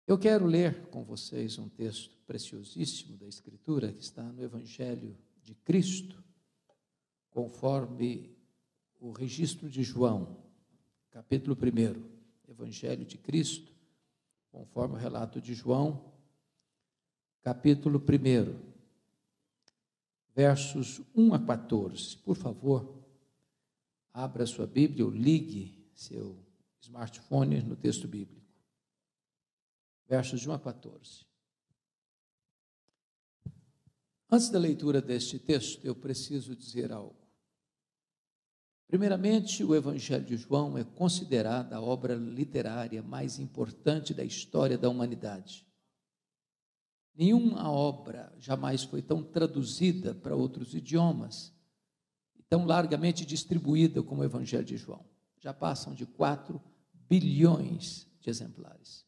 Eu quero ler com vocês um texto preciosíssimo da Escritura que está no Evangelho de Cristo, conforme o registro de João, capítulo 1, Evangelho de Cristo, conforme o relato de João, capítulo 1, versos 1 a 14. Por favor, abra sua Bíblia ou ligue seu smartphone no texto bíblico. Versos de 1 a 14. Antes da leitura deste texto, eu preciso dizer algo. Primeiramente, o Evangelho de João é considerada a obra literária mais importante da história da humanidade. Nenhuma obra jamais foi tão traduzida para outros idiomas e tão largamente distribuída como o Evangelho de João. Já passam de 4 bilhões de exemplares.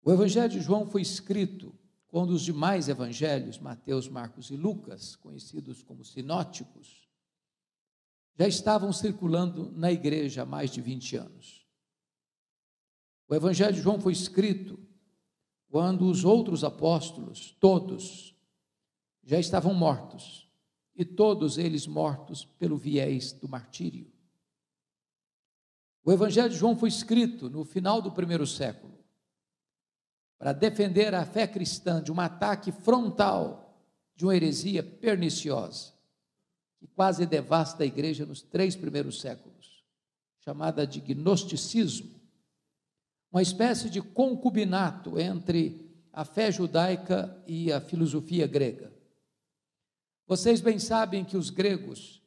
O Evangelho de João foi escrito quando os demais evangelhos, Mateus, Marcos e Lucas, conhecidos como sinóticos, já estavam circulando na igreja há mais de 20 anos. O Evangelho de João foi escrito quando os outros apóstolos, todos, já estavam mortos, e todos eles mortos pelo viés do martírio. O Evangelho de João foi escrito no final do primeiro século, para defender a fé cristã de um ataque frontal de uma heresia perniciosa, que quase devasta a igreja nos 3 primeiros séculos, chamada de gnosticismo, uma espécie de concubinato entre a fé judaica e a filosofia grega. Vocês bem sabem que os gregos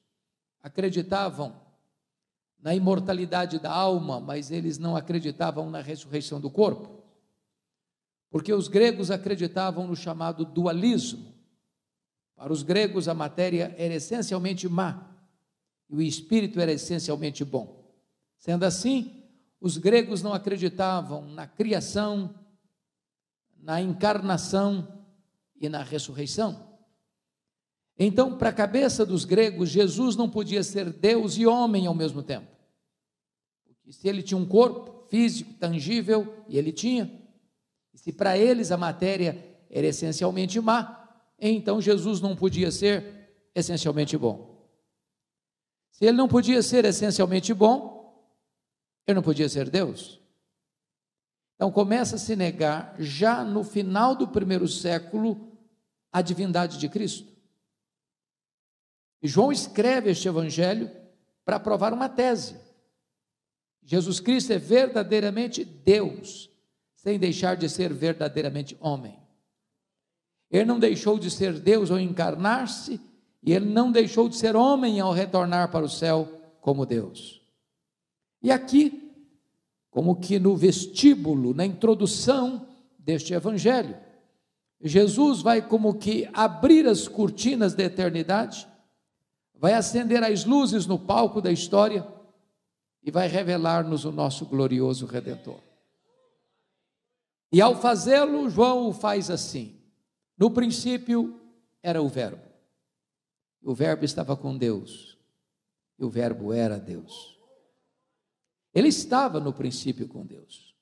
acreditavam na imortalidade da alma, mas eles não acreditavam na ressurreição do corpo, porque os gregos acreditavam no chamado dualismo. Para os gregos, a matéria era essencialmente má e o espírito era essencialmente bom. Sendo assim, os gregos não acreditavam na criação, na encarnação e na ressurreição. Então, para a cabeça dos gregos, Jesus não podia ser Deus e homem ao mesmo tempo. Porque se ele tinha um corpo físico, tangível, e ele tinha, e se para eles a matéria era essencialmente má, então Jesus não podia ser essencialmente bom. Se ele não podia ser essencialmente bom, ele não podia ser Deus. Então começa a se negar, já no final do primeiro século, a divindade de Cristo. E João escreve este evangelho para provar uma tese. Jesus Cristo é verdadeiramente Deus, sem deixar de ser verdadeiramente homem. Ele não deixou de ser Deus ao encarnar-se, e ele não deixou de ser homem ao retornar para o céu como Deus. E aqui, como que no vestíbulo, na introdução deste evangelho, Jesus vai como que abrir as cortinas da eternidade, vai acender as luzes no palco da história e vai revelar-nos o nosso glorioso Redentor. E ao fazê-lo, João o faz assim: no princípio era o Verbo estava com Deus, e o Verbo era Deus. Ele estava no princípio com Deus.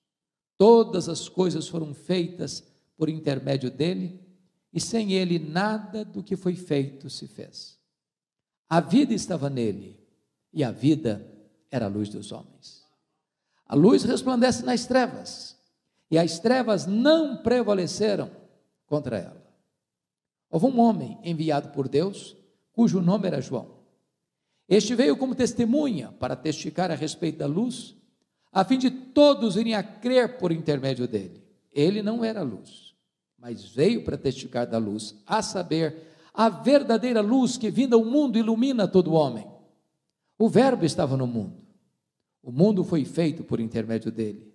Todas as coisas foram feitas por intermédio dele, e sem ele nada do que foi feito se fez. A vida estava nele, e a vida era a luz dos homens. A luz resplandece nas trevas, e as trevas não prevaleceram contra ela. Houve um homem enviado por Deus, cujo nome era João. Este veio como testemunha para testificar a respeito da luz, a fim de todos irem a crer por intermédio dele. Ele não era luz, mas veio para testificar da luz, a saber, a verdadeira luz que vinda ao mundo ilumina todo homem. O Verbo estava no mundo. O mundo foi feito por intermédio dele,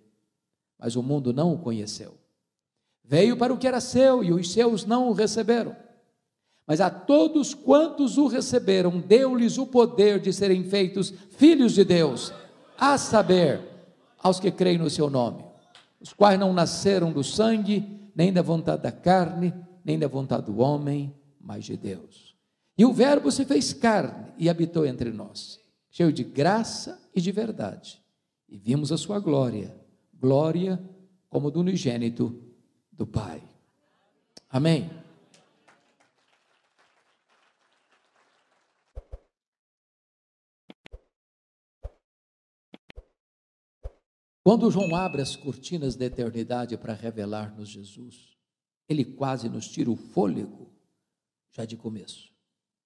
mas o mundo não o conheceu. Veio para o que era seu e os seus não o receberam. Mas a todos quantos o receberam, deu-lhes o poder de serem feitos filhos de Deus, a saber, aos que creem no seu nome, os quais não nasceram do sangue, nem da vontade da carne, nem da vontade do homem, mas de Deus. E o Verbo se fez carne e habitou entre nós, cheio de graça e de verdade. E vimos a sua glória, glória como do unigênito do Pai. Amém? Quando João abre as cortinas da eternidade para revelar-nos Jesus, ele quase nos tira o fôlego já de começo.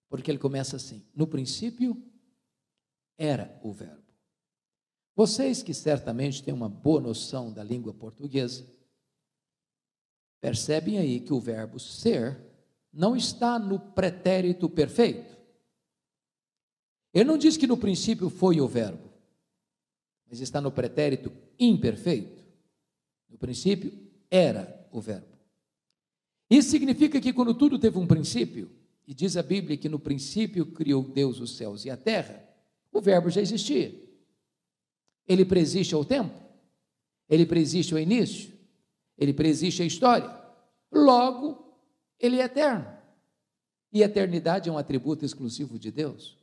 Porque ele começa assim: no princípio era o Verbo. Vocês que certamente têm uma boa noção da língua portuguesa, percebem aí que o verbo ser não está no pretérito perfeito. Ele não diz que no princípio foi o verbo, mas está no pretérito imperfeito. No princípio era o verbo. Isso significa que quando tudo teve um princípio, e diz a Bíblia que no princípio criou Deus os céus e a terra, o verbo já existia. Ele preexiste ao tempo, ele preexiste ao início, ele preexiste à história. Logo, ele é eterno. E a eternidade é um atributo exclusivo de Deus.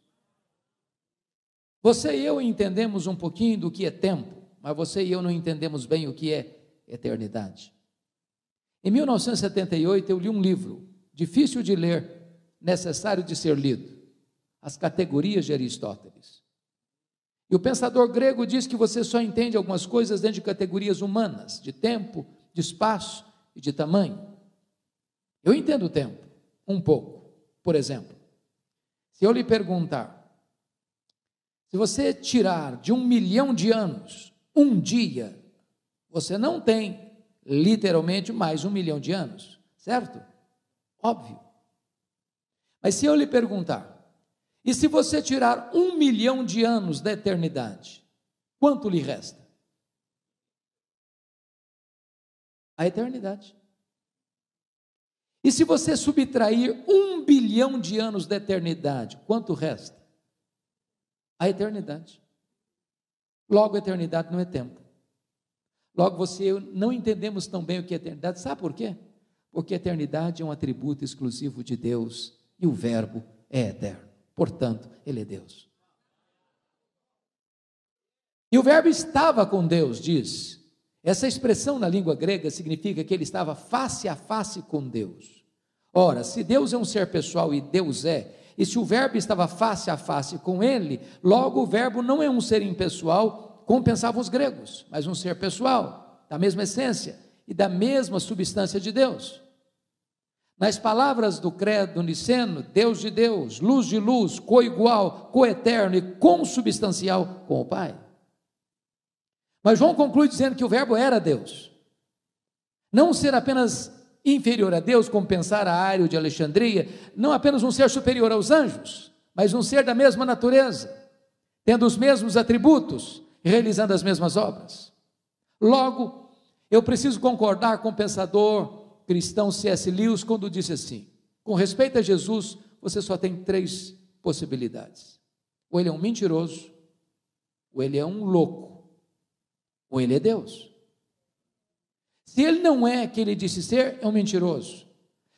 Você e eu entendemos um pouquinho do que é tempo, mas você e eu não entendemos bem o que é eternidade. Em 1978, eu li um livro, difícil de ler, necessário de ser lido, As Categorias de Aristóteles. E o pensador grego diz que você só entende algumas coisas dentro de categorias humanas, de tempo, de espaço e de tamanho. Eu entendo o tempo, um pouco. Por exemplo, se eu lhe perguntar, se você tirar de 1 milhão de anos, um dia, você não tem literalmente mais 1 milhão de anos, certo? Óbvio. Mas se eu lhe perguntar, e se você tirar 1 milhão de anos da eternidade, quanto lhe resta? A eternidade. E se você subtrair 1 bilhão de anos da eternidade, quanto resta? A eternidade. Logo, a eternidade não é tempo. Logo, você e eu não entendemos tão bem o que é eternidade. Sabe por quê? Porque a eternidade é um atributo exclusivo de Deus e o Verbo é eterno. Portanto, ele é Deus. E o Verbo estava com Deus, diz. Essa expressão na língua grega significa que ele estava face a face com Deus. Ora, se Deus é um ser pessoal e Deus é, e se o Verbo estava face a face com ele, logo o Verbo não é um ser impessoal, como pensavam os gregos, mas um ser pessoal, da mesma essência e da mesma substância de Deus. Nas palavras do credo niceno, Deus de Deus, luz de luz, coigual, coeterno e consubstancial com o Pai. Mas João conclui dizendo que o Verbo era Deus. Não ser apenas inferior a Deus, como pensara Ário de Alexandria, não apenas um ser superior aos anjos, mas um ser da mesma natureza, tendo os mesmos atributos e realizando as mesmas obras. Logo, eu preciso concordar com o pensador cristão C.S. Lewis quando disse assim: com respeito a Jesus, você só tem 3 possibilidades. Ou ele é um mentiroso, ou ele é um louco, ou ele é Deus. Se ele não é quem ele disse ser, é um mentiroso.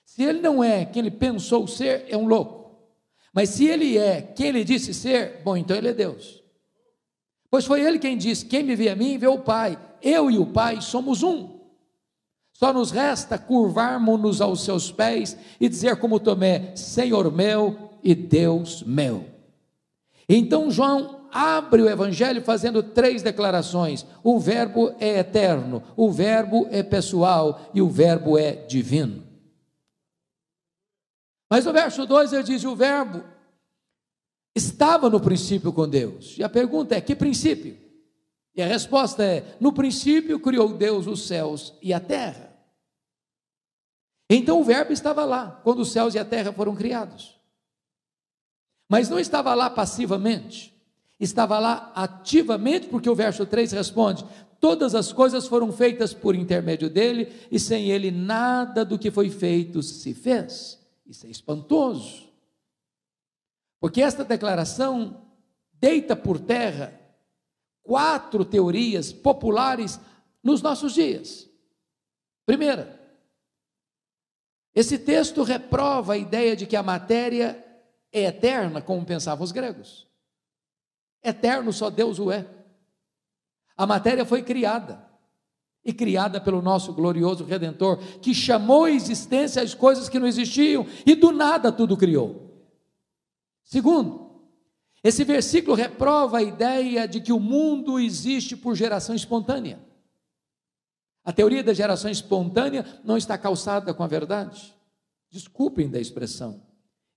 Se ele não é quem ele pensou ser, é um louco. Mas se ele é quem ele disse ser, bom, então ele é Deus. Pois foi ele quem disse: quem me vê a mim, vê o Pai. Eu e o Pai somos um. Só nos resta curvarmos-nos aos seus pés e dizer como Tomé: Senhor meu e Deus meu. Então João abre o Evangelho fazendo 3 declarações: o Verbo é eterno, o Verbo é pessoal e o Verbo é divino. Mas no verso 2 ele diz: o Verbo estava no princípio com Deus. E a pergunta é: que princípio? E a resposta é: no princípio criou Deus os céus e a terra. Então o Verbo estava lá quando os céus e a terra foram criados, mas não estava lá passivamente, estava lá ativamente, porque o verso 3 responde: todas as coisas foram feitas por intermédio dele, e sem ele nada do que foi feito se fez. Isso é espantoso, porque esta declaração deita por terra 4 teorias populares nos nossos dias. Primeira, esse texto reprova a ideia de que a matéria é eterna, como pensavam os gregos. Eterno só Deus o é. A matéria foi criada. e criada pelo nosso glorioso Redentor, que chamou à existência as coisas que não existiam e do nada tudo criou. Segundo, esse versículo reprova a ideia de que o mundo existe por geração espontânea. A teoria da geração espontânea não está calçada com a verdade. Desculpem da expressão.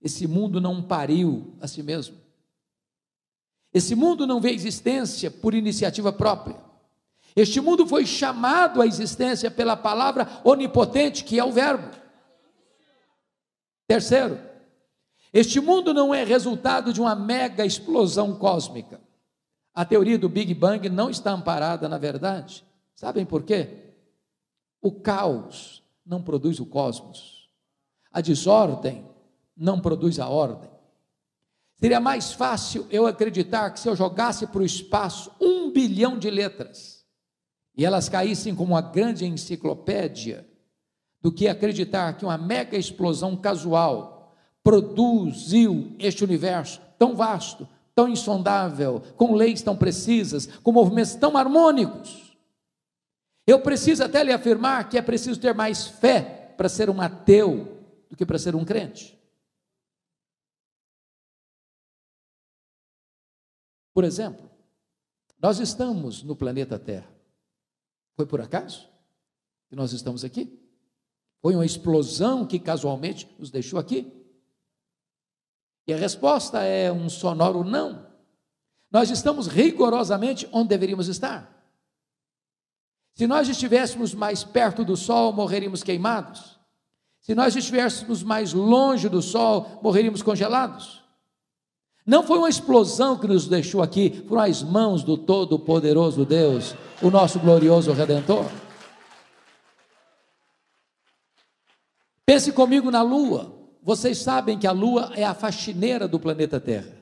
Esse mundo não pariu a si mesmo. Esse mundo não veio à existência por iniciativa própria. Este mundo foi chamado à existência pela palavra onipotente, que é o Verbo. Terceiro, este mundo não é resultado de uma mega explosão cósmica. A teoria do Big Bang não está amparada na verdade. Sabem por quê? O caos não produz o cosmos. A desordem não produz a ordem. Seria mais fácil eu acreditar que se eu jogasse para o espaço 1 bilhão de letras e elas caíssem como uma grande enciclopédia, do que acreditar que uma mega explosão casual produziu este universo tão vasto, tão insondável, com leis tão precisas, com movimentos tão harmônicos. Eu preciso até lhe afirmar que é preciso ter mais fé para ser um ateu do que para ser um crente. Por exemplo, nós estamos no planeta Terra. Foi por acaso que nós estamos aqui? Foi uma explosão que casualmente nos deixou aqui? E a resposta é um sonoro não. Nós estamos rigorosamente onde deveríamos estar. Se nós estivéssemos mais perto do Sol, morreríamos queimados. Se nós estivéssemos mais longe do Sol, morreríamos congelados. Não foi uma explosão que nos deixou aqui, foram as mãos do Todo-Poderoso Deus, o nosso glorioso Redentor. Pense comigo na Lua. Vocês sabem que a Lua é a faxineira do planeta Terra.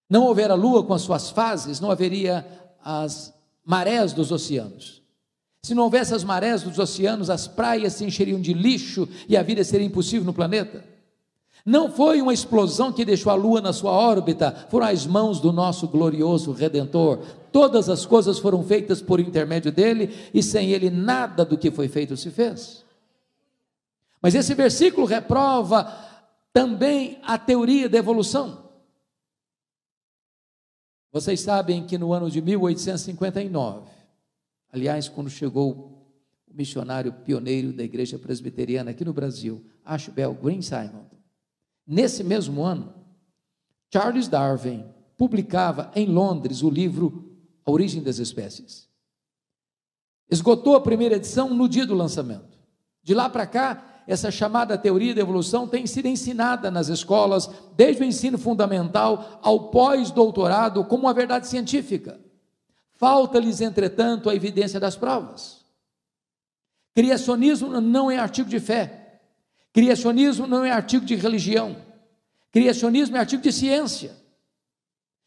Não houver a Lua com as suas fases, não haveria as marés dos oceanos. Se não houvesse as marés dos oceanos, as praias se encheriam de lixo e a vida seria impossível no planeta. Não foi uma explosão que deixou a Lua na sua órbita, foram as mãos do nosso glorioso Redentor. Todas as coisas foram feitas por intermédio dele, e sem ele nada do que foi feito se fez. Mas esse versículo reprova também a teoria da evolução. Vocês sabem que no ano de 1859, aliás, quando chegou o missionário pioneiro da igreja presbiteriana aqui no Brasil, Ashbel Green Simon, nesse mesmo ano, Charles Darwin publicava em Londres o livro A Origem das Espécies. Esgotou a primeira edição no dia do lançamento. De lá para cá, essa chamada teoria da evolução tem sido ensinada nas escolas, desde o ensino fundamental ao pós-doutorado, como uma verdade científica. Falta-lhes, entretanto, a evidência das provas. Criacionismo não é artigo de fé. Criacionismo não é artigo de religião. Criacionismo é artigo de ciência.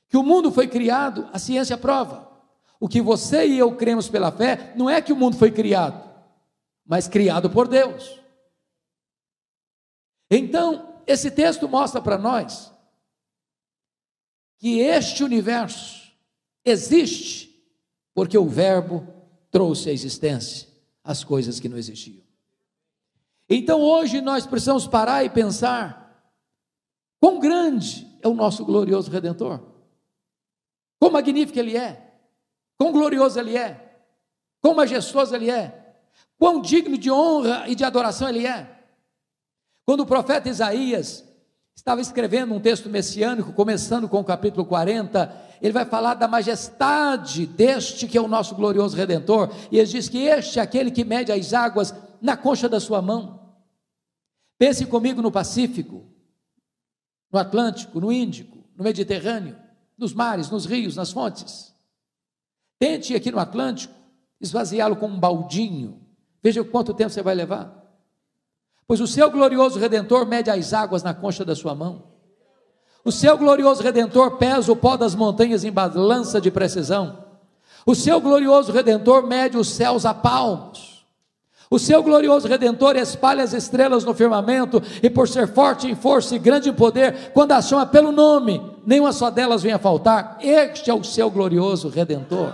Que o mundo foi criado, a ciência prova. O que você e eu cremos pela fé, não é que o mundo foi criado, mas criado por Deus. Então, esse texto mostra para nós que este universo existe porque o Verbo trouxe à existência as coisas que não existiam. Então hoje nós precisamos parar e pensar quão grande é o nosso glorioso Redentor, quão magnífico Ele é, quão glorioso Ele é, quão majestoso Ele é, quão digno de honra e de adoração Ele é. Quando o profeta Isaías estava escrevendo um texto messiânico, começando com o capítulo 40, ele vai falar da majestade deste que é o nosso glorioso Redentor, e ele diz que este é aquele que mede as águas na concha da sua mão. Pense comigo no Pacífico, no Atlântico, no Índico, no Mediterrâneo, nos mares, nos rios, nas fontes. Tente aqui no Atlântico esvaziá-lo com um baldinho, veja quanto tempo você vai levar. Pois o seu glorioso Redentor mede as águas na concha da sua mão. O seu glorioso Redentor pesa o pó das montanhas em balança de precisão. O seu glorioso Redentor mede os céus a palmos. O seu glorioso Redentor espalha as estrelas no firmamento, e por ser forte em força e grande em poder, quando as chama pelo nome, nenhuma só delas vem a faltar. Este é o seu glorioso Redentor.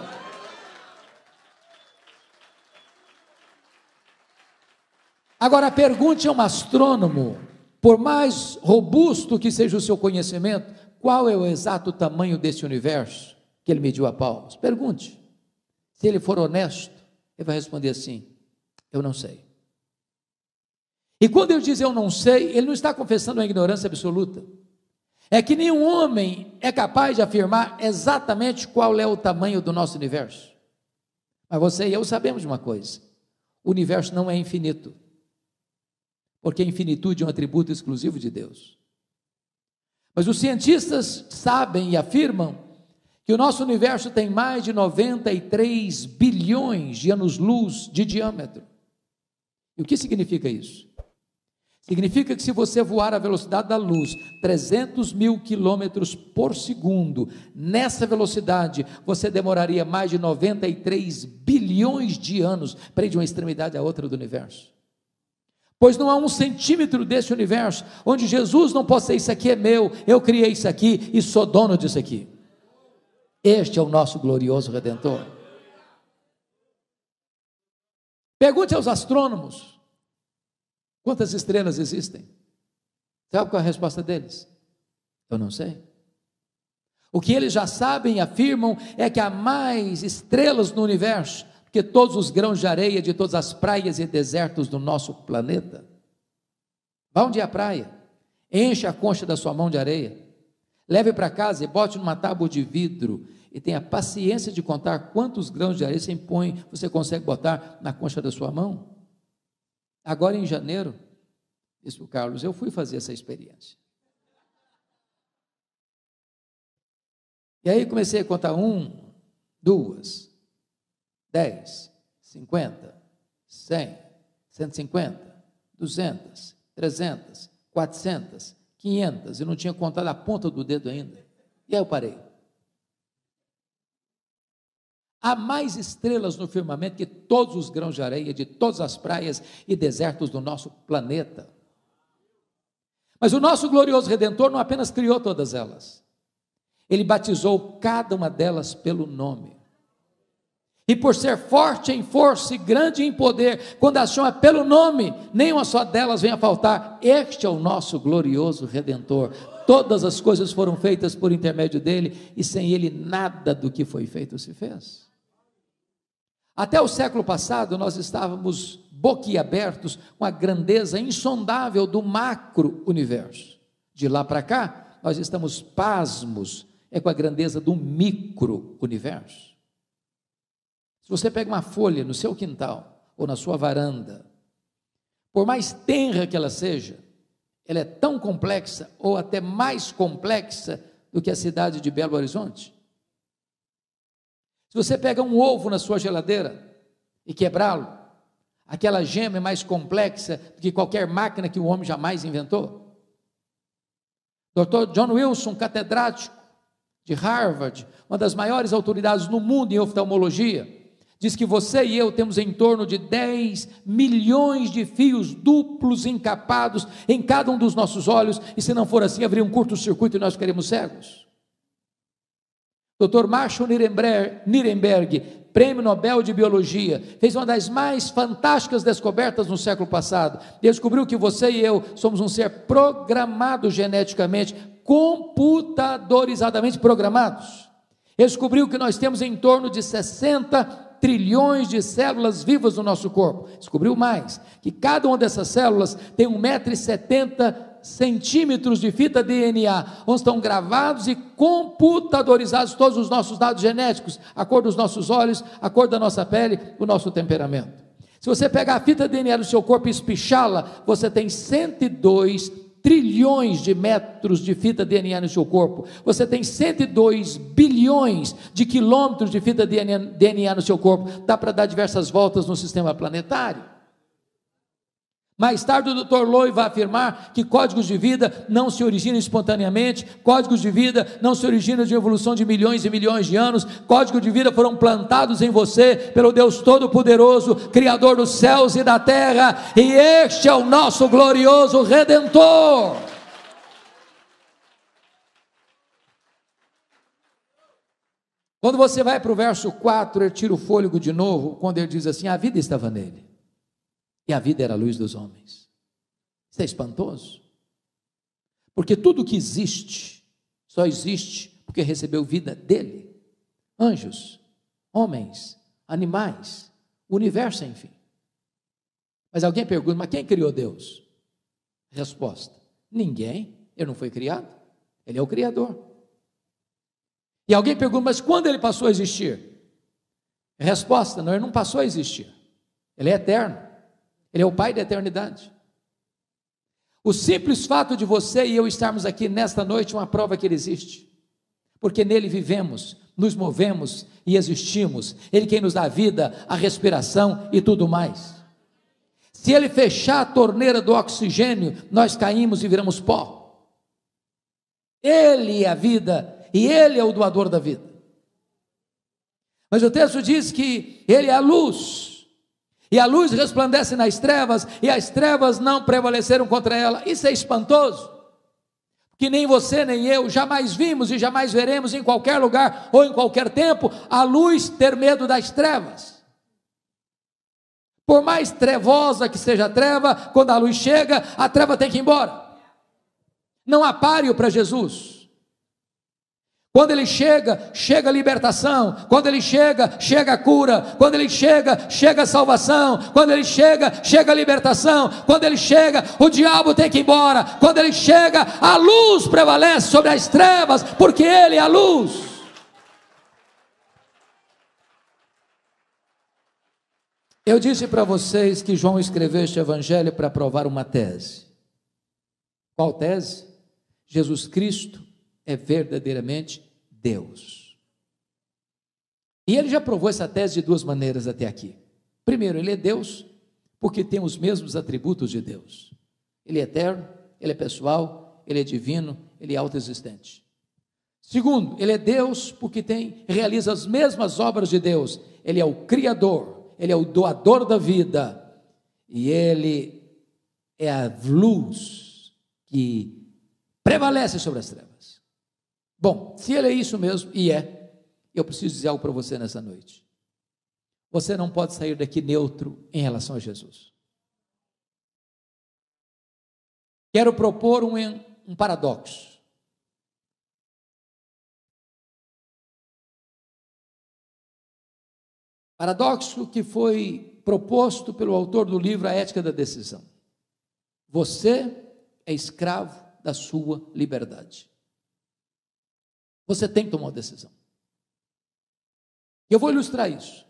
Agora pergunte a um astrônomo, por mais robusto que seja o seu conhecimento, qual é o exato tamanho desse universo que ele mediu a palmos? Pergunte. Se ele for honesto, ele vai responder assim: eu não sei. E quando ele diz eu não sei, ele não está confessando uma ignorância absoluta. É que nenhum homem é capaz de afirmar exatamente qual é o tamanho do nosso universo. Mas você e eu sabemos de uma coisa: o universo não é infinito, porque a infinitude é um atributo exclusivo de Deus. Mas os cientistas sabem e afirmam que o nosso universo tem mais de 93 bilhões de anos-luz de diâmetro. E o que significa isso? Significa que se você voar à velocidade da luz, 300 mil quilômetros por segundo, nessa velocidade, você demoraria mais de 93 bilhões de anos para ir de uma extremidade à outra do universo. Pois não há um centímetro desse universo onde Jesus não possa dizer: isso aqui é meu, eu criei isso aqui e sou dono disso aqui. Este é o nosso glorioso Redentor. Pergunte aos astrônomos quantas estrelas existem. Sabe qual é a resposta deles? Eu não sei. O que eles já sabem e afirmam é que há mais estrelas no universo que todos os grãos de areia de todas as praias e desertos do nosso planeta. Vá um dia à praia, enche a concha da sua mão de areia, leve para casa e bote numa tábua de vidro e tenha paciência de contar quantos grãos de areia você consegue botar na concha da sua mão. Agora em janeiro, disse o Carlos, eu fui fazer essa experiência. E aí comecei a contar 1, 2, 10, 50, 100, 150, 200, 300, 400, 500, eu não tinha contado a ponta do dedo ainda. E aí eu parei. Há mais estrelas no firmamento que todos os grãos de areia de todas as praias e desertos do nosso planeta. Mas o nosso glorioso Redentor não apenas criou todas elas, ele batizou cada uma delas pelo nome. E por ser forte em força e grande em poder, quando as chama pelo nome, nenhuma só delas vem a faltar. Este é o nosso glorioso Redentor. Todas as coisas foram feitas por intermédio dele, e sem ele nada do que foi feito se fez. Até o século passado nós estávamos boquiabertos com a grandeza insondável do macro-universo. De lá para cá, nós estamos pasmos com a grandeza do micro-universo. Se você pega uma folha no seu quintal ou na sua varanda, por mais tenra que ela seja, ela é tão complexa ou até mais complexa do que a cidade de Belo Horizonte. Se você pega um ovo na sua geladeira e quebrá-lo, aquela gema é mais complexa do que qualquer máquina que o homem jamais inventou. Dr. John Wilson, catedrático de Harvard, uma das maiores autoridades no mundo em oftalmologia, diz que você e eu temos em torno de 10 milhões de fios duplos encapados em cada um dos nossos olhos, e se não for assim, haveria um curto-circuito e nós ficaríamos cegos. Dr. Marshall Nirenberg, prêmio Nobel de Biologia, fez uma das mais fantásticas descobertas no século passado. Descobriu que você e eu somos um ser programado geneticamente, computadorizadamente programados. Ele descobriu que nós temos em torno de 60 trilhões de células vivas no nosso corpo. Descobriu mais, que cada uma dessas células tem 1,70 m de fita DNA, onde estão gravados e computadorizados todos os nossos dados genéticos, a cor dos nossos olhos, a cor da nossa pele, o nosso temperamento. Se você pegar a fita DNA do seu corpo e espichá-la, você tem 102 trilhões de metros de fita DNA no seu corpo, você tem 102 bilhões de quilômetros de fita DNA no seu corpo, dá para dar diversas voltas no sistema planetário. Mais tarde o Dr. Loy vai afirmar que códigos de vida não se originam espontaneamente, códigos de vida não se originam de evolução de milhões e milhões de anos, códigos de vida foram plantados em você pelo Deus Todo-Poderoso, Criador dos céus e da terra, e este é o nosso glorioso Redentor. Quando você vai para o verso 4, ele tira o fôlego de novo, quando ele diz assim, a vida estava nele. e a vida era a luz dos homens. Isso é espantoso, porque tudo que existe, só existe porque recebeu vida dele. Anjos, homens, animais, o universo, enfim. Mas alguém pergunta, mas quem criou Deus? Resposta, ninguém, ele não foi criado, ele é o Criador. E alguém pergunta, mas quando ele passou a existir? Resposta, não, ele não passou a existir, ele é eterno, ele é o Pai da eternidade. O simples fato de você e eu estarmos aqui nesta noite é uma prova que ele existe, porque nele vivemos, nos movemos e existimos, ele quem nos dá a vida, a respiração e tudo mais. Se ele fechar a torneira do oxigênio, nós caímos e viramos pó. Ele é a vida e ele é o doador da vida. Mas o texto diz que ele é a luz, e a luz resplandece nas trevas, e as trevas não prevaleceram contra ela. Isso é espantoso, que nem você nem eu jamais vimos e jamais veremos em qualquer lugar ou em qualquer tempo a luz ter medo das trevas. Por mais trevosa que seja a treva, quando a luz chega, a treva tem que ir embora. Não há páreo para Jesus. Quando ele chega, chega a libertação. Quando ele chega, chega a cura. Quando ele chega, chega a salvação. Quando ele chega, chega a libertação. Quando ele chega, o diabo tem que ir embora. Quando ele chega, a luz prevalece sobre as trevas, porque ele é a luz. Eu disse para vocês que João escreveu este evangelho para provar uma tese. Qual tese? Jesus Cristo é verdadeiramente Deus. E ele já provou essa tese de duas maneiras até aqui. Primeiro, ele é Deus porque tem os mesmos atributos de Deus. Ele é eterno, ele é pessoal, ele é divino, ele é autoexistente. Segundo, ele é Deus porque realiza as mesmas obras de Deus. Ele é o Criador, ele é o doador da vida, e ele é a luz que prevalece sobre as trevas. Bom, se ele é isso mesmo, e eu preciso dizer algo para você nessa noite. Você não pode sair daqui neutro em relação a Jesus. Quero propor um paradoxo. Paradoxo que foi proposto pelo autor do livro A Ética da Decisão. Você é escravo da sua liberdade. Você tem que tomar uma decisão. Eu vou ilustrar isso.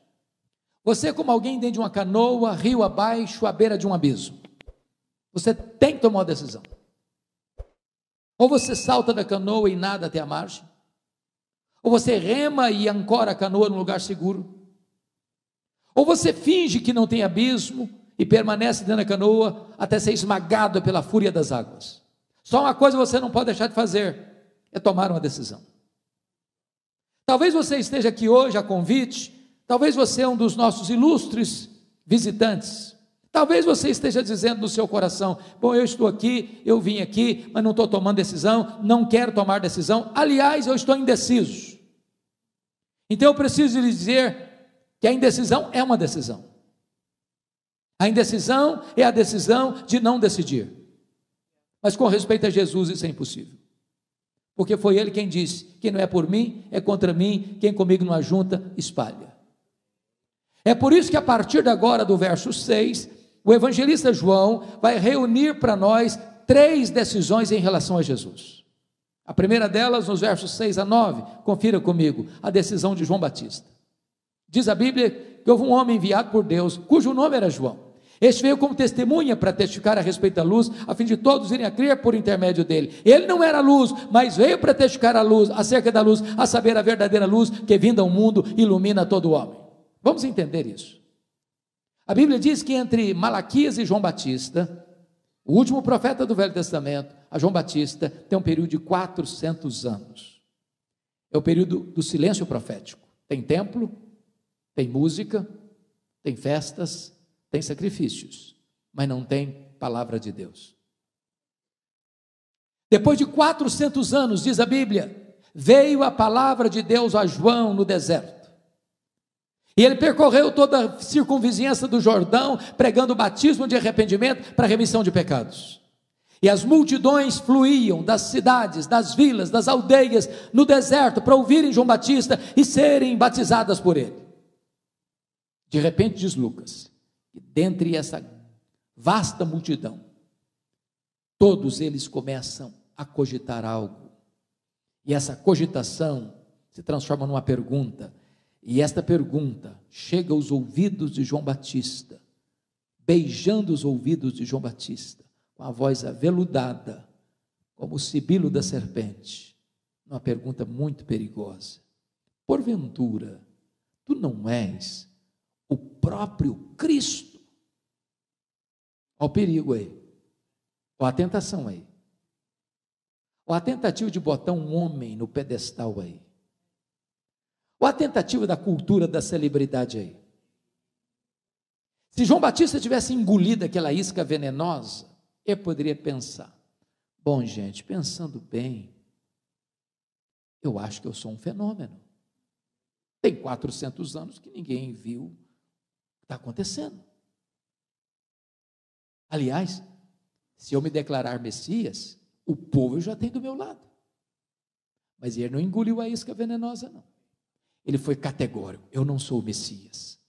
Você é como alguém dentro de uma canoa, rio abaixo, à beira de um abismo. Você tem que tomar uma decisão. Ou você salta da canoa e nada até a margem, ou você rema e ancora a canoa num lugar seguro, ou você finge que não tem abismo e permanece dentro da canoa até ser esmagado pela fúria das águas. Só uma coisa você não pode deixar de fazer, é tomar uma decisão. Talvez você esteja aqui hoje a convite, talvez você é um dos nossos ilustres visitantes, talvez você esteja dizendo no seu coração, bom, eu estou aqui, eu vim aqui, mas não estou tomando decisão, não quero tomar decisão, aliás, eu estou indeciso. Então eu preciso lhe dizer que a indecisão é uma decisão. A indecisão é a decisão de não decidir. Mas com respeito a Jesus isso é impossível. Porque foi ele quem disse, quem não é por mim, é contra mim, quem comigo não ajunta, espalha. É por isso que a partir de agora, do verso 6, o evangelista João vai reunir para nós 3 decisões em relação a Jesus. A primeira delas, nos versos 6 a 9, confira comigo, a decisão de João Batista. Diz a Bíblia que houve um homem enviado por Deus, cujo nome era João. Este veio como testemunha para testificar a respeito da luz, a fim de todos irem a crer por intermédio dele. Ele não era luz, mas veio para testificar a luz, acerca da luz, a saber a verdadeira luz que vinda ao mundo ilumina todo homem. Vamos entender isso. A Bíblia diz que entre Malaquias e João Batista, o último profeta do Velho Testamento, a João Batista, tem um período de 400 anos. É o período do silêncio profético. Tem templo, tem música, tem festas, tem sacrifícios, mas não tem palavra de Deus. Depois de 400 anos, diz a Bíblia, veio a palavra de Deus a João no deserto. E ele percorreu toda a circunvizinhança do Jordão, pregando o batismo de arrependimento para remissão de pecados. E as multidões fluíam das cidades, das vilas, das aldeias, no deserto, para ouvirem João Batista e serem batizadas por ele. De repente, diz Lucas, que dentre essa vasta multidão, todos eles começam a cogitar algo. E essa cogitação se transforma numa pergunta. E esta pergunta chega aos ouvidos de João Batista, beijando os ouvidos de João Batista, com a voz aveludada, como o sibilo da serpente. Uma pergunta muito perigosa. Porventura, tu não és o próprio Cristo? Olha o perigo aí. Olha a tentação aí. Olha a tentativa de botar um homem no pedestal aí. Olha a tentativa da cultura da celebridade aí. Se João Batista tivesse engolido aquela isca venenosa, eu poderia pensar, bom gente, pensando bem, eu acho que eu sou um fenômeno. Tem 400 anos que ninguém viu o que está acontecendo. Aliás, se eu me declarar Messias, o povo já tem do meu lado. Mas ele não engoliu a isca venenosa, não. Ele foi categórico, eu não sou o Messias.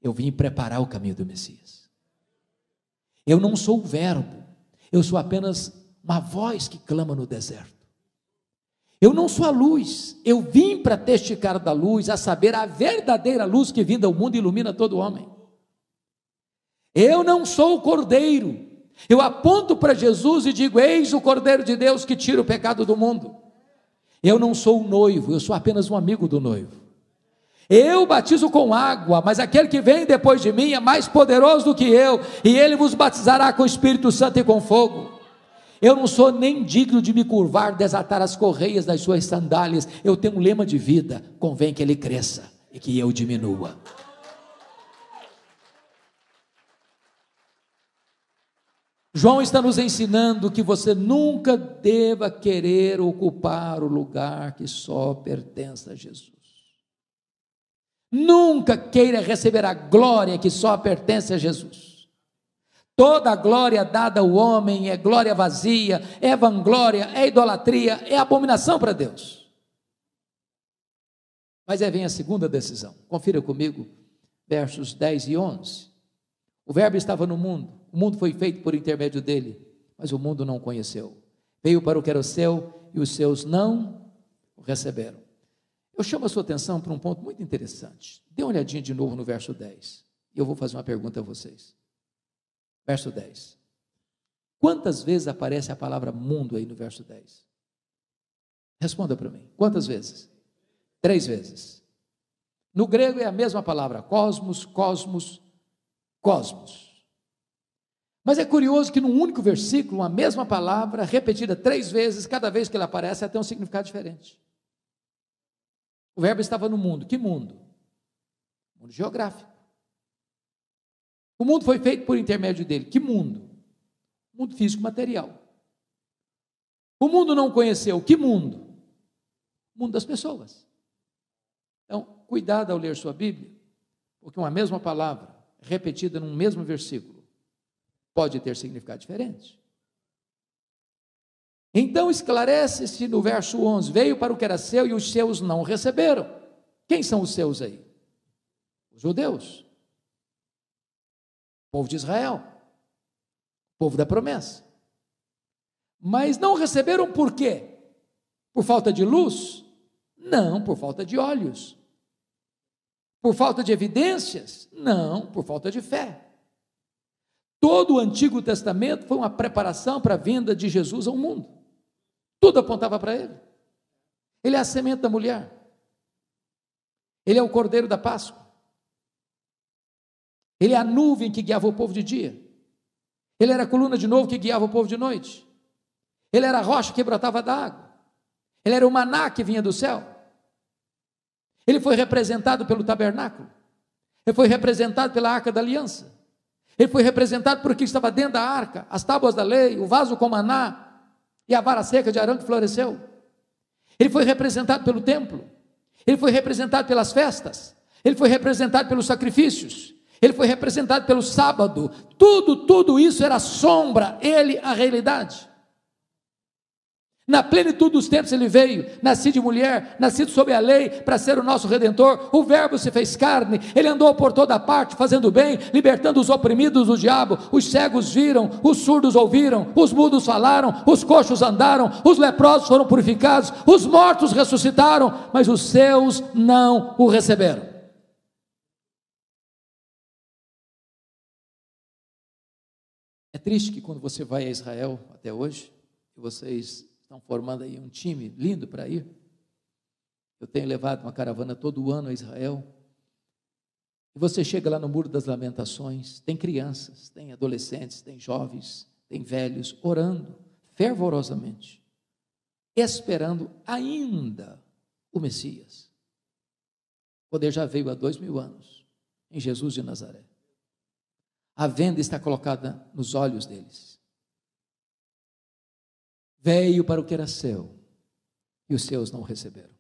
Eu vim preparar o caminho do Messias. Eu não sou o verbo, eu sou apenas uma voz que clama no deserto. Eu não sou a luz, eu vim para testificar da luz, a saber, a verdadeira luz que vinda ao mundo ilumina todo homem. Eu não sou o cordeiro, eu aponto para Jesus e digo, eis o Cordeiro de Deus que tira o pecado do mundo. Eu não sou o noivo, eu sou apenas um amigo do noivo. Eu batizo com água, mas aquele que vem depois de mim é mais poderoso do que eu, e ele vos batizará com o Espírito Santo e com fogo. Eu não sou nem digno de me curvar, desatar as correias das suas sandálias. Eu tenho um lema de vida, convém que ele cresça e que eu diminua. João está nos ensinando que você nunca deva querer ocupar o lugar que só pertence a Jesus. Nunca queira receber a glória que só pertence a Jesus. Toda a glória dada ao homem é glória vazia, é vanglória, é idolatria, é abominação para Deus. Mas aí vem a segunda decisão. Confira comigo, versos 10 e 11. O verbo estava no mundo, o mundo foi feito por intermédio dele, mas o mundo não o conheceu. Veio para o que era o seu e os seus não o receberam. Eu chamo a sua atenção para um ponto muito interessante. Dê uma olhadinha de novo no verso 10. E eu vou fazer uma pergunta a vocês. Verso 10. Quantas vezes aparece a palavra mundo aí no verso 10? Responda para mim. Quantas vezes? 3 vezes. No grego é a mesma palavra, cosmos, cosmos, cosmos. Mas é curioso que num único versículo, a mesma palavra, repetida 3 vezes, cada vez que ela aparece, ela tem um significado diferente. O verbo estava no mundo. Que mundo? Mundo geográfico. O mundo foi feito por intermédio dele. Que mundo? Mundo físico material. O mundo não conheceu. Que mundo? O mundo das pessoas. Então, cuidado ao ler sua Bíblia, porque uma mesma palavra, repetida num mesmo versículo, pode ter significado diferente. Então esclarece-se no verso 11, veio para o que era seu e os seus não receberam. Quem são os seus aí? Os judeus, o povo de Israel, o povo da promessa. Mas não receberam por quê? Por falta de luz? Não, por falta de olhos. Por falta de evidências? Não, por falta de fé. Todo o Antigo Testamento foi uma preparação para a vinda de Jesus ao mundo. Tudo apontava para ele. Ele é a semente da mulher. Ele é o cordeiro da Páscoa. Ele é a nuvem que guiava o povo de dia. Ele era a coluna de novo que guiava o povo de noite. Ele era a rocha que brotava da água. Ele era o maná que vinha do céu. Ele foi representado pelo tabernáculo. Ele foi representado pela arca da aliança. Ele foi representado por aquilo que estava dentro da arca, as tábuas da lei, o vaso com maná e a vara seca de Arão que floresceu. Ele foi representado pelo templo. Ele foi representado pelas festas. ele foi representado pelos sacrifícios, ele foi representado pelo sábado, tudo isso era sombra, ele a realidade. Na plenitude dos tempos ele veio, nascido de mulher, nascido sob a lei, para ser o nosso Redentor. O verbo se fez carne, ele andou por toda parte, fazendo bem, libertando os oprimidos do diabo. Os cegos viram, os surdos ouviram, os mudos falaram, os coxos andaram, os leprosos foram purificados, os mortos ressuscitaram, mas os seus não o receberam. É triste que quando você vai a Israel até hoje, que vocês estão formando aí um time lindo para ir. Eu tenho levado uma caravana todo ano a Israel. E você chega lá no Muro das Lamentações, tem crianças, tem adolescentes, tem jovens, tem velhos, orando fervorosamente, esperando ainda o Messias. O poder já veio há 2000 anos, em Jesus de Nazaré. A venda está colocada nos olhos deles. Veio para o que era seu, e os seus não o receberam.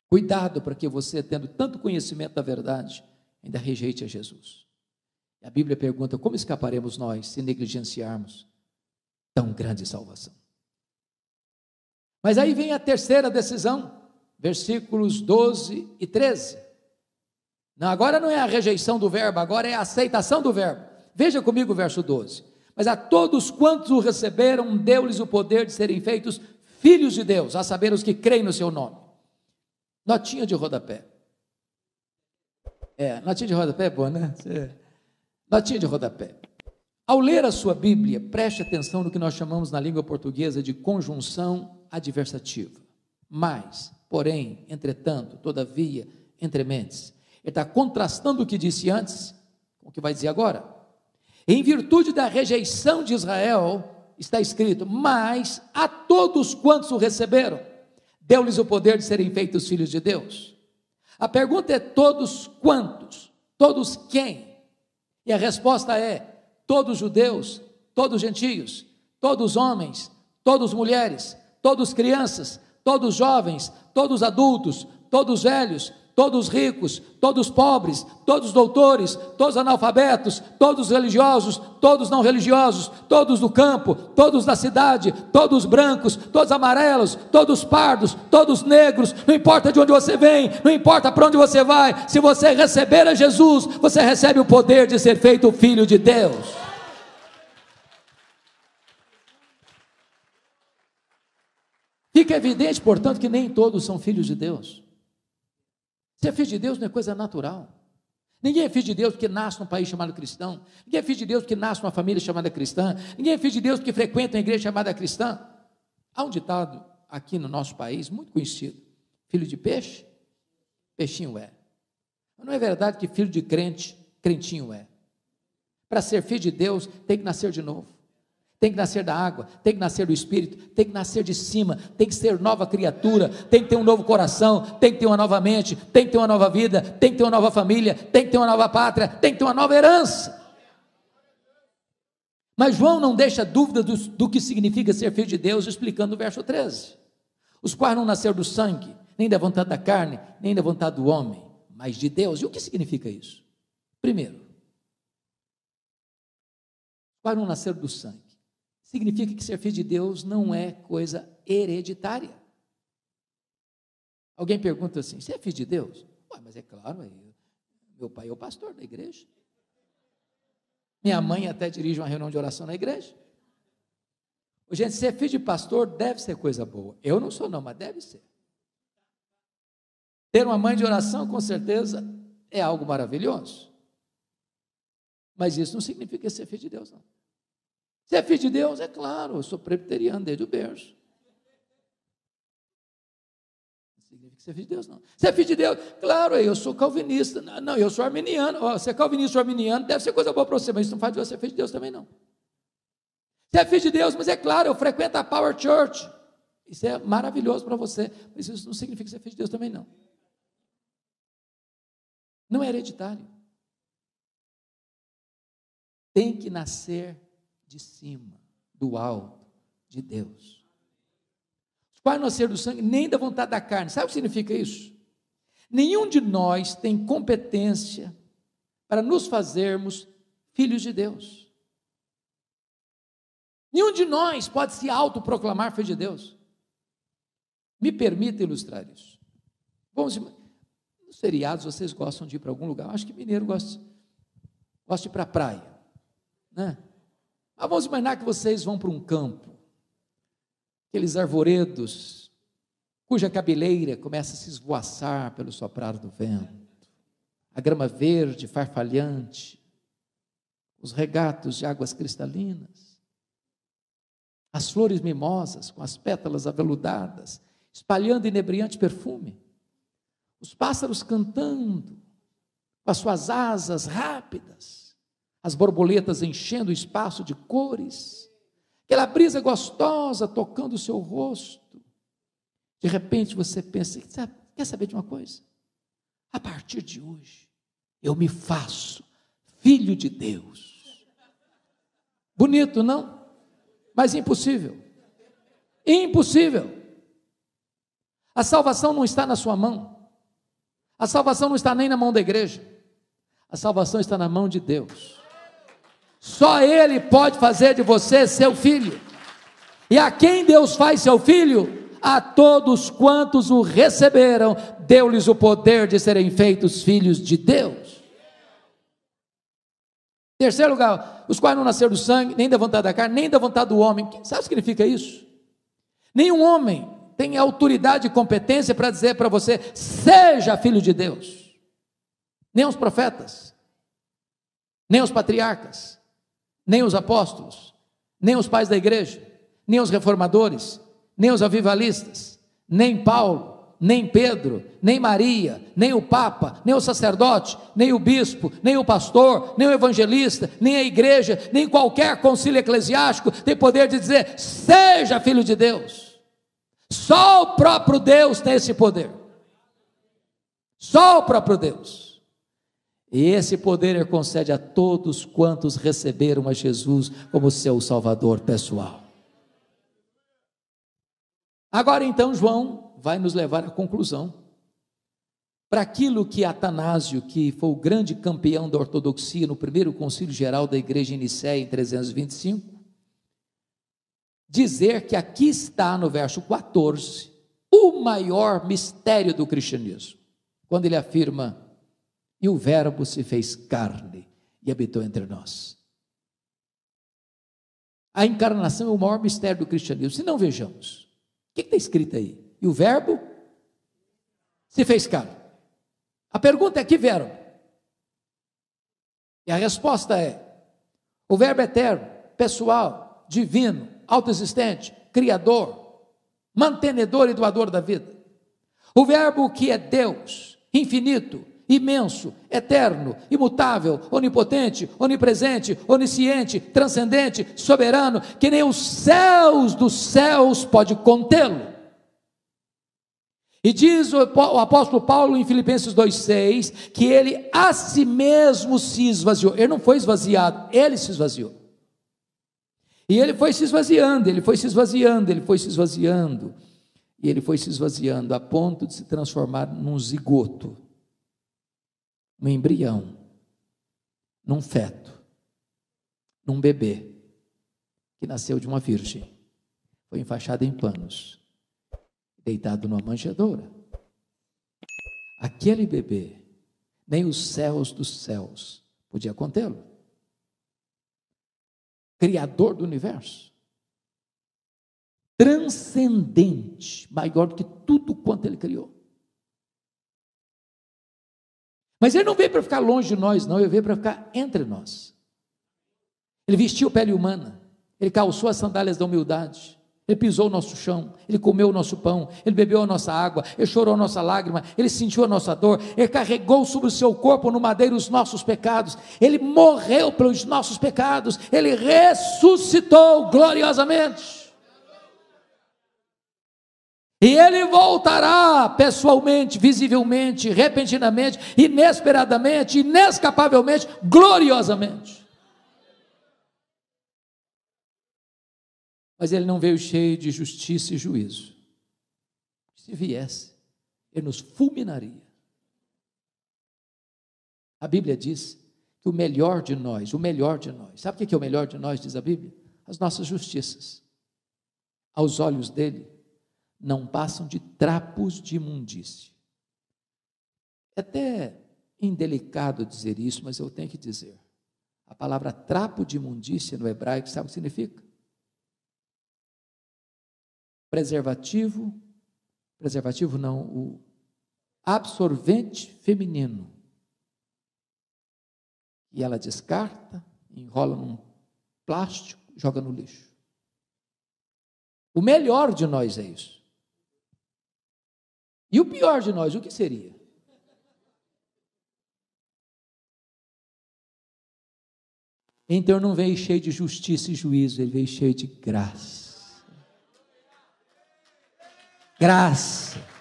Cuidado para que você, tendo tanto conhecimento da verdade, ainda rejeite a Jesus. E a Bíblia pergunta, como escaparemos nós, se negligenciarmos tão grande salvação? Mas aí vem a terceira decisão, versículos 12 e 13. Não, agora não é a rejeição do verbo, agora é a aceitação do verbo. Veja comigo o verso 12. Mas a todos quantos o receberam, deu-lhes o poder de serem feitos filhos de Deus, a saber, os que creem no seu nome. Notinha de rodapé. Notinha de rodapé é boa, né? Notinha de rodapé. Ao ler a sua Bíblia, preste atenção no que nós chamamos na língua portuguesa de conjunção adversativa. Mas, porém, entretanto, todavia, entrementes. Ele está contrastando o que disse antes com o que vai dizer agora. Em virtude da rejeição de Israel, está escrito, mas a todos quantos o receberam, deu-lhes o poder de serem feitos filhos de Deus. A pergunta é todos quantos? Todos quem? E a resposta é, todos judeus, todos gentios, todos homens, todos mulheres, todos crianças, todos jovens, todos adultos, todos velhos, todos ricos, todos pobres, todos doutores, todos analfabetos, todos religiosos, todos não religiosos, todos do campo, todos da cidade, todos brancos, todos amarelos, todos pardos, todos negros, não importa de onde você vem, não importa para onde você vai, se você receber a Jesus, você recebe o poder de ser feito filho de Deus. Fica evidente, portanto, que nem todos são filhos de Deus. Ser filho de Deus não é coisa natural. Ninguém é filho de Deus porque nasce num país chamado cristão. Ninguém é filho de Deus porque nasce numa família chamada cristã. Ninguém é filho de Deus porque frequenta uma igreja chamada cristã. Há um ditado aqui no nosso país, muito conhecido. Filho de peixe, peixinho é. Mas não é verdade que filho de crente, crentinho é. Para ser filho de Deus, tem que nascer de novo. Tem que nascer da água, tem que nascer do Espírito, tem que nascer de cima, tem que ser nova criatura, tem que ter um novo coração, tem que ter uma nova mente, tem que ter uma nova vida, tem que ter uma nova família, tem que ter uma nova pátria, tem que ter uma nova herança. Mas João não deixa dúvida do que significa ser filho de Deus, explicando o verso 13. Os quais não nasceram do sangue, nem da vontade da carne, nem da vontade do homem, mas de Deus. E o que significa isso? Primeiro, os quais não nasceram do sangue. Significa que ser filho de Deus não é coisa hereditária. Alguém pergunta assim, você é filho de Deus? Ué, mas é claro, meu pai é o pastor da igreja. Minha mãe até dirige uma reunião de oração na igreja. Gente, ser filho de pastor deve ser coisa boa. Eu não sou não, mas deve ser. Ter uma mãe de oração, com certeza, é algo maravilhoso. Mas isso não significa ser filho de Deus, não. Se é filho de Deus, é claro, eu sou presbiteriano desde o berço. Não significa ser filho de Deus, não. Se é filho de Deus, claro, eu sou calvinista. Não, eu sou arminiano. Se é calvinista ou arminiano, deve ser coisa boa para você, mas isso não faz de você filho de Deus também, não. Se é filho de Deus, mas é claro, eu frequento a Power Church. Isso é maravilhoso para você, mas isso não significa ser filho de Deus também, não. Não é hereditário. Tem que nascer de cima, do alto, de Deus. Os quais nasceram do sangue, nem da vontade da carne. Sabe o que significa isso? Nenhum de nós tem competência para nos fazermos filhos de Deus. Nenhum de nós pode se autoproclamar filho de Deus. Me permita ilustrar isso. Vamos, nos feriados vocês gostam de ir para algum lugar? Acho que mineiro gosta de ir para a praia, né? Mas vamos imaginar que vocês vão para um campo, aqueles arvoredos, cuja cabeleira começa a se esvoaçar pelo soprar do vento, a grama verde farfalhante, os regatos de águas cristalinas, as flores mimosas com as pétalas aveludadas, espalhando inebriante perfume, os pássaros cantando, com as suas asas rápidas, as borboletas enchendo o espaço de cores, aquela brisa gostosa tocando o seu rosto. De repente você pensa, quer saber de uma coisa? A partir de hoje, eu me faço filho de Deus. Bonito, não? Mas impossível. Impossível. A salvação não está na sua mão. A salvação não está nem na mão da igreja. A salvação está na mão de Deus. Só Ele pode fazer de você seu filho. E a quem Deus faz seu filho? A todos quantos o receberam, deu-lhes o poder de serem feitos filhos de Deus. Terceiro lugar, os quais não nasceram do sangue, nem da vontade da carne, nem da vontade do homem. Sabe o que significa isso? Nenhum homem tem autoridade e competência para dizer para você, seja filho de Deus. Nem os profetas, nem os patriarcas, nem os apóstolos, nem os pais da igreja, nem os reformadores, nem os avivalistas, nem Paulo, nem Pedro, nem Maria, nem o Papa, nem o sacerdote, nem o bispo, nem o pastor, nem o evangelista, nem a igreja, nem qualquer concílio eclesiástico tem poder de dizer, seja filho de Deus. Só o próprio Deus tem esse poder. Só o próprio Deus. E esse poder Ele concede a todos quantos receberam a Jesus como seu Salvador pessoal. Agora então João vai nos levar à conclusão, para aquilo que Atanásio, que foi o grande campeão da ortodoxia no primeiro concílio geral da igreja em Nicéia em 325, dizer que aqui está no verso 14, o maior mistério do cristianismo, quando ele afirma, e o verbo se fez carne e habitou entre nós. A encarnação é o maior mistério do cristianismo. Se não, vejamos. O que está escrito aí? E o verbo se fez carne. A pergunta é: que verbo? E a resposta é: o verbo eterno, pessoal, divino, autoexistente, criador, mantenedor e doador da vida. O verbo que é Deus, infinito, imenso, eterno, imutável, onipotente, onipresente, onisciente, transcendente, soberano, que nem os céus dos céus pode contê-lo. E diz o apóstolo Paulo em Filipenses 2,6, que ele a si mesmo se esvaziou. Ele não foi esvaziado, ele se esvaziou. E ele foi se esvaziando, ele foi se esvaziando, ele foi se esvaziando, e ele foi se esvaziando a ponto de se transformar num zigoto, num embrião, num feto, num bebê, que nasceu de uma virgem, foi enfaixado em panos, deitado numa manjedoura. Aquele bebê, nem os céus dos céus podia contê-lo. Criador do universo, transcendente, maior do que tudo quanto ele criou. Mas ele não veio para ficar longe de nós, não, ele veio para ficar entre nós. Ele vestiu pele humana, ele calçou as sandálias da humildade, ele pisou o nosso chão, ele comeu o nosso pão, ele bebeu a nossa água, ele chorou a nossa lágrima, ele sentiu a nossa dor, ele carregou sobre o seu corpo no madeiro os nossos pecados, ele morreu pelos nossos pecados, ele ressuscitou gloriosamente. E ele voltará pessoalmente, visivelmente, repentinamente, inesperadamente, inescapavelmente, gloriosamente. Mas ele não veio cheio de justiça e juízo. Se viesse, ele nos fulminaria, A Bíblia diz que o melhor de nós, sabe o que é o melhor de nós, diz a Bíblia? As nossas justiças. Aos olhos dele, não passam de trapos de imundície. É até indelicado dizer isso, mas eu tenho que dizer. A palavra trapo de imundícia no hebraico, sabe o que significa? Preservativo não, o absorvente feminino. E ela descarta, enrola num plástico, joga no lixo. O melhor de nós é isso. E o pior de nós, o que seria? Então não veio cheio de justiça e juízo, ele veio cheio de graça. Graça.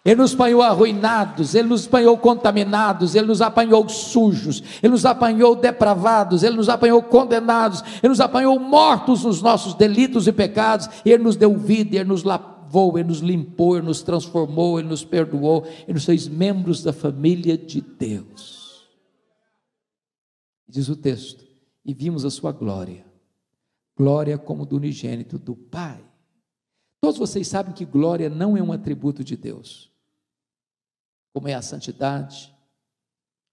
Ele nos apanhou arruinados, ele nos apanhou contaminados, ele nos apanhou sujos, ele nos apanhou depravados, ele nos apanhou condenados, ele nos apanhou mortos nos nossos delitos e pecados, ele nos deu vida, ele nos lavou, ele nos limpou, ele nos transformou, ele nos perdoou, ele nos fez membros da família de Deus. Diz o texto, e vimos a sua glória, glória como do unigênito do Pai. Todos vocês sabem que glória não é um atributo de Deus, como é a santidade,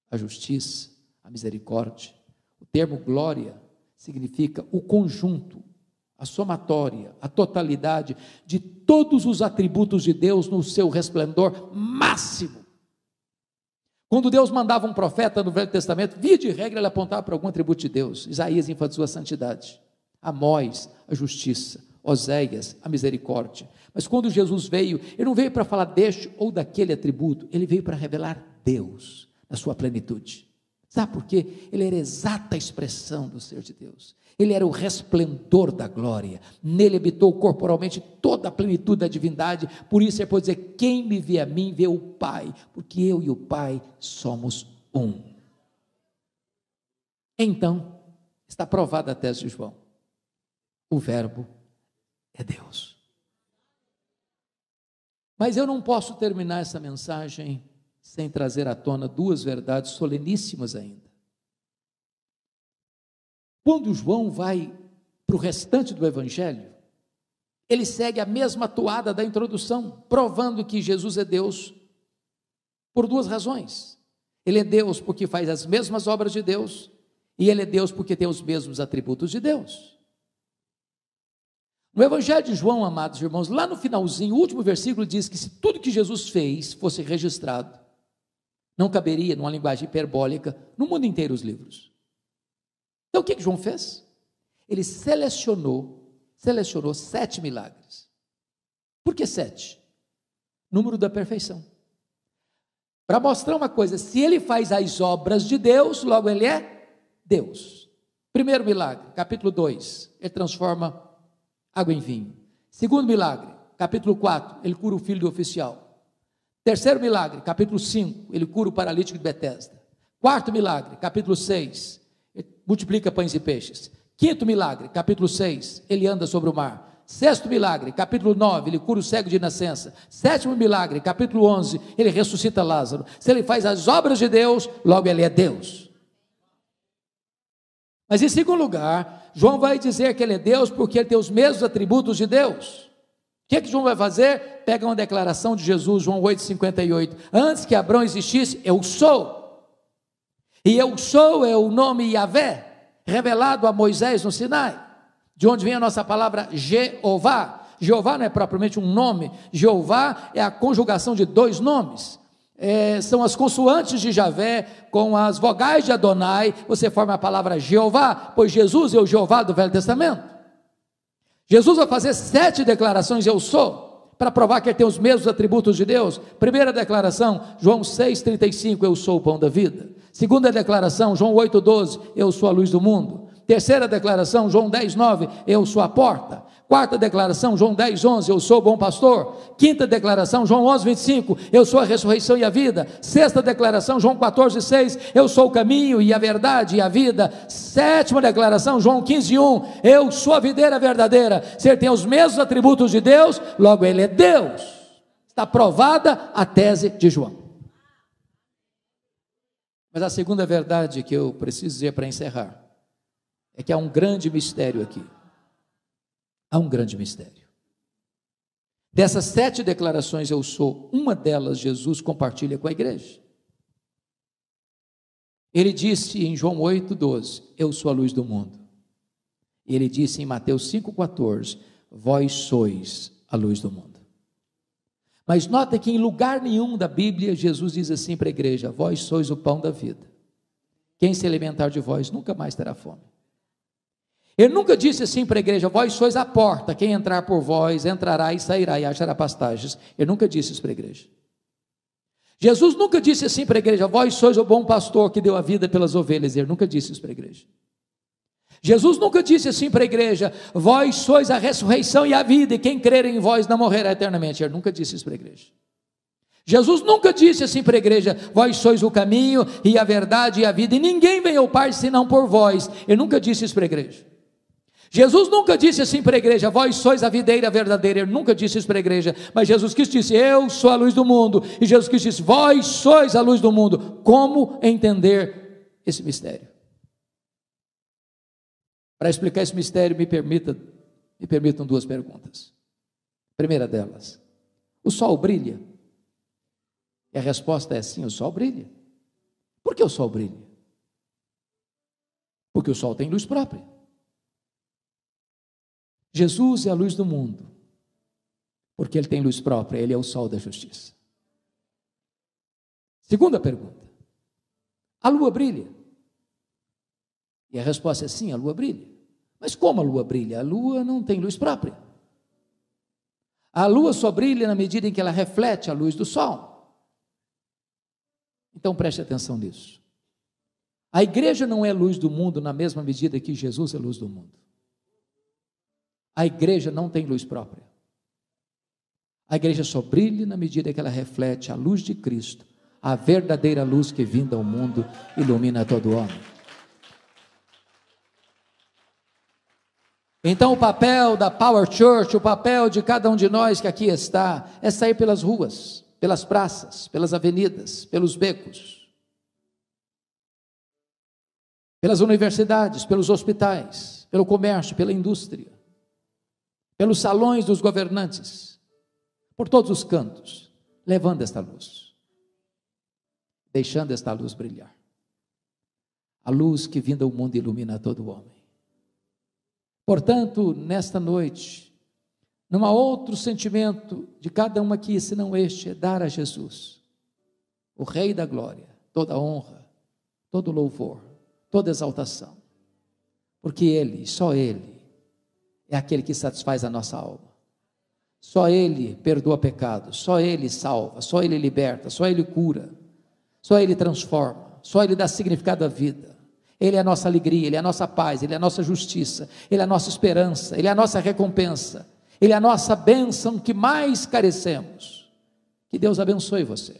a justiça, a misericórdia. O termo glória significa o conjunto, a somatória, a totalidade de todos os atributos de Deus no seu resplendor máximo. Quando Deus mandava um profeta no Velho Testamento, via de regra ele apontava para algum atributo de Deus. Isaías enfatizou a santidade, Amós, a justiça, Oséias, a misericórdia. Mas quando Jesus veio, ele não veio para falar deste ou daquele atributo, ele veio para revelar Deus na sua plenitude. Sabe por quê? Ele era a exata expressão do ser de Deus. Ele era o resplendor da glória. Nele habitou corporalmente toda a plenitude da divindade. Por isso ele pode dizer, quem me vê a mim, vê o Pai, porque eu e o Pai somos um. Então, está provada a tese de João. O verbo é Deus. Mas eu não posso terminar essa mensagem sem trazer à tona duas verdades soleníssimas ainda. Quando João vai para o restante do Evangelho, ele segue a mesma toada da introdução, provando que Jesus é Deus por duas razões. Ele é Deus porque faz as mesmas obras de Deus, e ele é Deus porque tem os mesmos atributos de Deus. No Evangelho de João, amados irmãos, lá no finalzinho, o último versículo diz que se tudo que Jesus fez fosse registrado, não caberia, numa linguagem hiperbólica, no mundo inteiro os livros. Então o que João fez? Ele selecionou 7 milagres. Por que 7? Número da perfeição. Para mostrar uma coisa, se ele faz as obras de Deus, logo ele é Deus. Primeiro milagre, capítulo 2, ele transforma água em vinho. Segundo milagre, capítulo 4, ele cura o filho do oficial. Terceiro milagre, capítulo 5, ele cura o paralítico de Betesda. Quarto milagre, capítulo 6, ele multiplica pães e peixes. Quinto milagre, capítulo 6, ele anda sobre o mar. Sexto milagre, capítulo 9, ele cura o cego de nascença. Sétimo milagre, capítulo 11, ele ressuscita Lázaro. Se ele faz as obras de Deus, logo ele é Deus. Mas em segundo lugar, João vai dizer que ele é Deus porque ele tem os mesmos atributos de Deus. O que João vai fazer? Pega uma declaração de Jesus, João 8,58. Antes que Abrão existisse, eu sou. E eu sou é o nome Yahvé, revelado a Moisés no Sinai, de onde vem a nossa palavra Jeová. Jeová não é propriamente um nome, Jeová é a conjugação de dois nomes. São as consoantes de Javé com as vogais de Adonai, você forma a palavra Jeová, pois Jesus é o Jeová do Velho Testamento. Jesus vai fazer 7 declarações, eu sou, para provar que ele tem os mesmos atributos de Deus. Primeira declaração, João 6,35, eu sou o pão da vida. Segunda declaração, João 8,12, eu sou a luz do mundo. Terceira declaração, João 10,9, eu sou a porta. Quarta declaração, João 10,11, eu sou o bom pastor. Quinta declaração, João 11,25, eu sou a ressurreição e a vida. Sexta declaração, João 14,6, eu sou o caminho e a verdade e a vida. Sétima declaração, João 15,1, eu sou a videira verdadeira. Se ele tem os mesmos atributos de Deus, logo ele é Deus. Está provada a tese de João. Mas a segunda verdade que eu preciso dizer para encerrar é que há um grande mistério aqui. Há um grande mistério. Dessas 7 declarações eu sou, uma delas Jesus compartilha com a igreja. Ele disse em João 8,12, eu sou a luz do mundo. E ele disse em Mateus 5,14, vós sois a luz do mundo. Mas nota que em lugar nenhum da Bíblia, Jesus diz assim para a igreja, vós sois o pão da vida. Quem se alimentar de vós nunca mais terá fome. Ele nunca disse assim para a igreja, vós sois a porta, quem entrar por vós, entrará e sairá e achará pastagens. Ele nunca disse isso para a igreja. Jesus nunca disse assim para a igreja, vós sois o bom pastor que deu a vida pelas ovelhas. Ele nunca disse isso para a igreja. Jesus nunca disse assim para a igreja, vós sois a ressurreição e a vida, e quem crer em vós não morrerá eternamente. Ele nunca disse isso para a igreja. Jesus nunca disse assim para a igreja, vós sois o caminho e a verdade e a vida, e ninguém vem ao Pai senão por vós. Ele nunca disse isso para a igreja. Jesus nunca disse assim para a igreja, vós sois a videira verdadeira. Ele nunca disse isso para a igreja, mas Jesus Cristo disse, eu sou a luz do mundo, e Jesus Cristo disse, vós sois a luz do mundo. Como entender esse mistério? Para explicar esse mistério, me permitam 2 perguntas. Primeira delas, o sol brilha? E a resposta é sim, o sol brilha. Por que o sol brilha? Porque o sol tem luz própria. Jesus é a luz do mundo, porque ele tem luz própria, ele é o sol da justiça. Segunda pergunta, a lua brilha? E a resposta é sim, a lua brilha. Mas como a lua brilha? A lua não tem luz própria. A lua só brilha na medida em que ela reflete a luz do sol. Então preste atenção nisso. A igreja não é luz do mundo na mesma medida que Jesus é luz do mundo. A igreja não tem luz própria. A igreja só brilha na medida que ela reflete a luz de Cristo, a verdadeira luz que vinda ao mundo ilumina todo homem. Então o papel da Power Church, o papel de cada um de nós que aqui está, é sair pelas ruas, pelas praças, pelas avenidas, pelos becos, pelas universidades, pelos hospitais, pelo comércio, pela indústria, pelos salões dos governantes, por todos os cantos, levando esta luz, deixando esta luz brilhar. A luz que vinda ao mundo ilumina todo homem. Portanto, nesta noite, não há outro sentimento de cada um aqui, senão este, é dar a Jesus, o Rei da glória, toda honra, todo louvor, toda exaltação, porque Ele, só Ele, é aquele que satisfaz a nossa alma. Só Ele perdoa pecados, só Ele salva, só Ele liberta, só Ele cura, só Ele transforma, só Ele dá significado à vida. Ele é a nossa alegria, Ele é a nossa paz, Ele é a nossa justiça, Ele é a nossa esperança, Ele é a nossa recompensa, Ele é a nossa bênção que mais carecemos. Que Deus abençoe você.